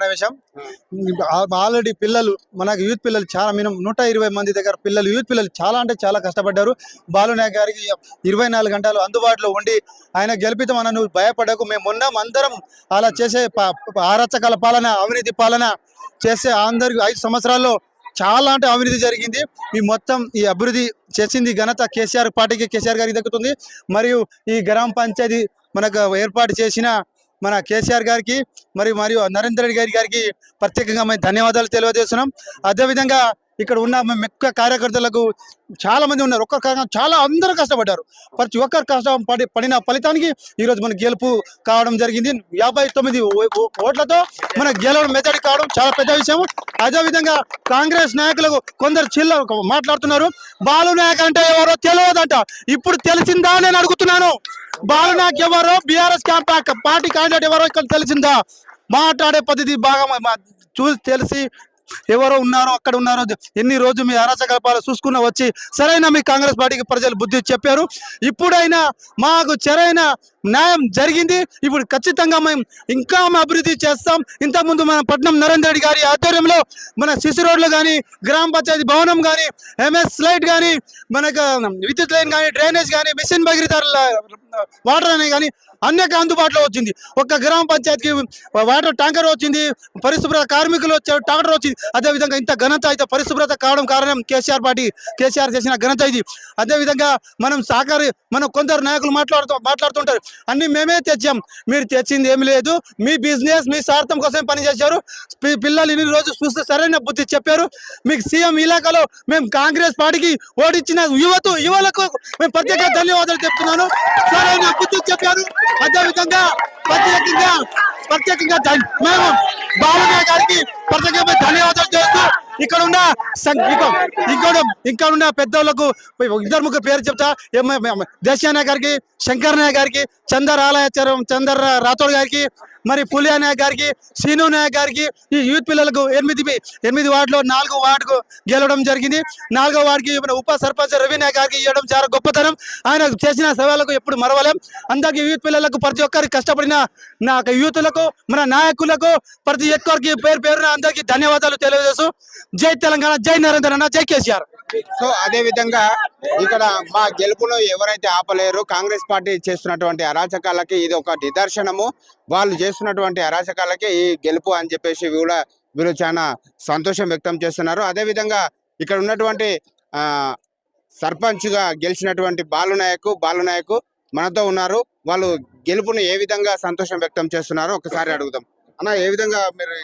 చెప్పిన విషయం. ఆల్రెడీ పిల్లలు మనకు యూత్ పిల్లలు చాలా మినిమం 120 మంది దగ్గర పిల్లలు యూత్ పిల్లలు చాలా అంటే చాలా కష్టపడ్డారు. బాలు నాయక్ గారికి 24 గంటలు అందుబాటులో ఉండి ఆయన గెలిపితామన్న నువ్వు భయపడకు, మేము ఉన్నాం అందరం. అలా చేసే అరాచకాల పాలన, అవినీతి పాలన చేసే అందరికి 5 సంవత్సరాల్లో చాలా అంటే అవినీతి జరిగింది. ఈ మొత్తం ఈ అభివృద్ధి చేసింది ఘనత కేసీఆర్ పార్టీకి, కేసీఆర్ గారికి దక్కుతుంది. మరియు ఈ గ్రామ పంచాయతీ మనకు ఏర్పాటు చేసిన మన కేసీఆర్ గారికి మరియు నరేందర్ రెడ్డి గారికి ప్రత్యేకంగా మేము ధన్యవాదాలు తెలియజేస్తున్నాం. అదేవిధంగా ఇక్కడ ఉన్న మెక్క కార్యకర్తలకు చాలా మంది ఉన్నారు. చాలా అందరూ కష్టపడ్డారు. ప్రతి ఒక్కరు కష్టం పడిన ఫలితానికి ఈరోజు మన గెలుపు కావడం జరిగింది. 59 ఓట్లతో మన గెలవడం మెజారిటీ కావడం చాలా పెద్ద విషయం. అదేవిధంగా కాంగ్రెస్ నాయకులకు కొందరు మాట్లాడుతున్నారు. బాలు నాయక్ అంటే ఎవరో తెలియదంట. ఇప్పుడు తెలిసిందా నేను అడుగుతున్నాను. బాలు నాయక్ ఎవరో, బీఆర్ఎస్ పార్టీ క్యాండిడేట్ ఎవరో ఇక్కడ తెలిసిందా? మాట్లాడే పద్ధతి బాగా చూసి తెలిసి ఎవరో ఉన్నారో అక్కడ ఉన్నారో ఎన్ని రోజు మీ అరాచకల్పాలు చూసుకున్న వచ్చి సరైన మీ కాంగ్రెస్ పార్టీకి ప్రజలు బుద్ధి చెప్పారు. ఇప్పుడైనా మాకు సరైన న్యాయం జరిగింది. ఇప్పుడు ఖచ్చితంగా మేము ఇంకా అభివృద్ధి చేస్తాం. ఇంతకుముందు మన పట్నం నరేందర్ రెడ్డి గారి ఆధ్వర్యంలో మన సిసి రోడ్లు కానీ, గ్రామ పంచాయతీ భవనం కానీ, ఎంఎస్ లైట్ కానీ, మనకు విద్యుత్ లైన్ కానీ, డ్రైనేజ్ కానీ, మిషన్ భగీరథ వాటర్ అనే కానీ అన్నిక అందుబాటులో వచ్చింది. ఒక్క గ్రామ పంచాయతీకి వాటర్ ట్యాంకర్ వచ్చింది, పరిశుభ్రత కార్మికులు వచ్చారు, ట్రాక్టర్ వచ్చింది. అదేవిధంగా ఇంత ఘనత అయితే పరిశుభ్రత కావడం కారణం కేసీఆర్ పార్టీ, కేసీఆర్ చేసిన ఘనత ఇది. అదేవిధంగా మనం కొందరు నాయకులు మాట్లాడుతుంటారు అన్ని మేమే తెచ్చాం. మీరు తెచ్చింది ఏమి లేదు. మీ బిజినెస్ మీ స్వార్థం కోసం పనిచేశారు. పిల్లలు ఇన్ని రోజు చూస్తే సరైన బుద్ధి చెప్పారు. మీకు సీఎం ఇలాకాలో మేము కాంగ్రెస్ పార్టీకి ఓడించిన యువలకు మేము ప్రత్యేక ధన్యవాదాలు చెప్తున్నాను. సరైన బుద్ధి చెప్పారు. అదేవిధంగా ప్రత్యేకంగా మేము బాలు నాయక్ గారికి ప్రత్యేకంగా ధన్యవాదాలు చేస్తూ ఇక్కడ ఉన్న పెద్దోళ్లకు 2-3 పేరు చెప్తా. దేశీయ నాయక్ గారికి, శంకర్ నాయక్ గారికి, చందర్ రాథోడ్ గారికి, మరి పులియా నాయక్ గారికి, సీను నాయక్ గారికి, ఈ యూత్ పిల్లలకు 8 వార్డులో 4 వార్డుకు గెలవడం జరిగింది. 4వ వార్డుకి ఉప సర్పంచ్ రవి నాయక్ గారికి ఇవ్వడం చాలా గొప్పతనం. ఆయన చేసిన సేవలకు ఎప్పుడు మరవలేం. అందరికీ యూత్ పిల్లలకు ప్రతి ఒక్కరికి కష్టపడిన నా యూత్లకు, మన నాయకులకు ప్రతి ఒక్కరికి పేరున అందరికీ ధన్యవాదాలు తెలియజేస్తూ జై తెలంగాణ, జై నరేంద్ర అన్న, జై కేసీఆర్. సో అదే విధంగా ఇక్కడ మా గెలుపును ఎవరైతే ఆపలేరు, కాంగ్రెస్ పార్టీ చేస్తున్నటువంటి అరాచకాలకి ఇది ఒక నిదర్శనము. వాళ్ళు చేస్తున్నటువంటి అరాచకాలకి ఈ గెలుపు అని చెప్పేసి కూడా వీళ్ళు చాలా సంతోషం వ్యక్తం చేస్తున్నారు. అదే విధంగా ఇక్కడ ఉన్నటువంటి సర్పంచ్ గా గెలిచినటువంటి బాలు నాయక్ మనతో ఉన్నారు. వాళ్ళు గెలుపును ఏ విధంగా సంతోషం వ్యక్తం చేస్తున్నారో ఒకసారి అడుగుదాం. అన్న, ఏ విధంగా మీరు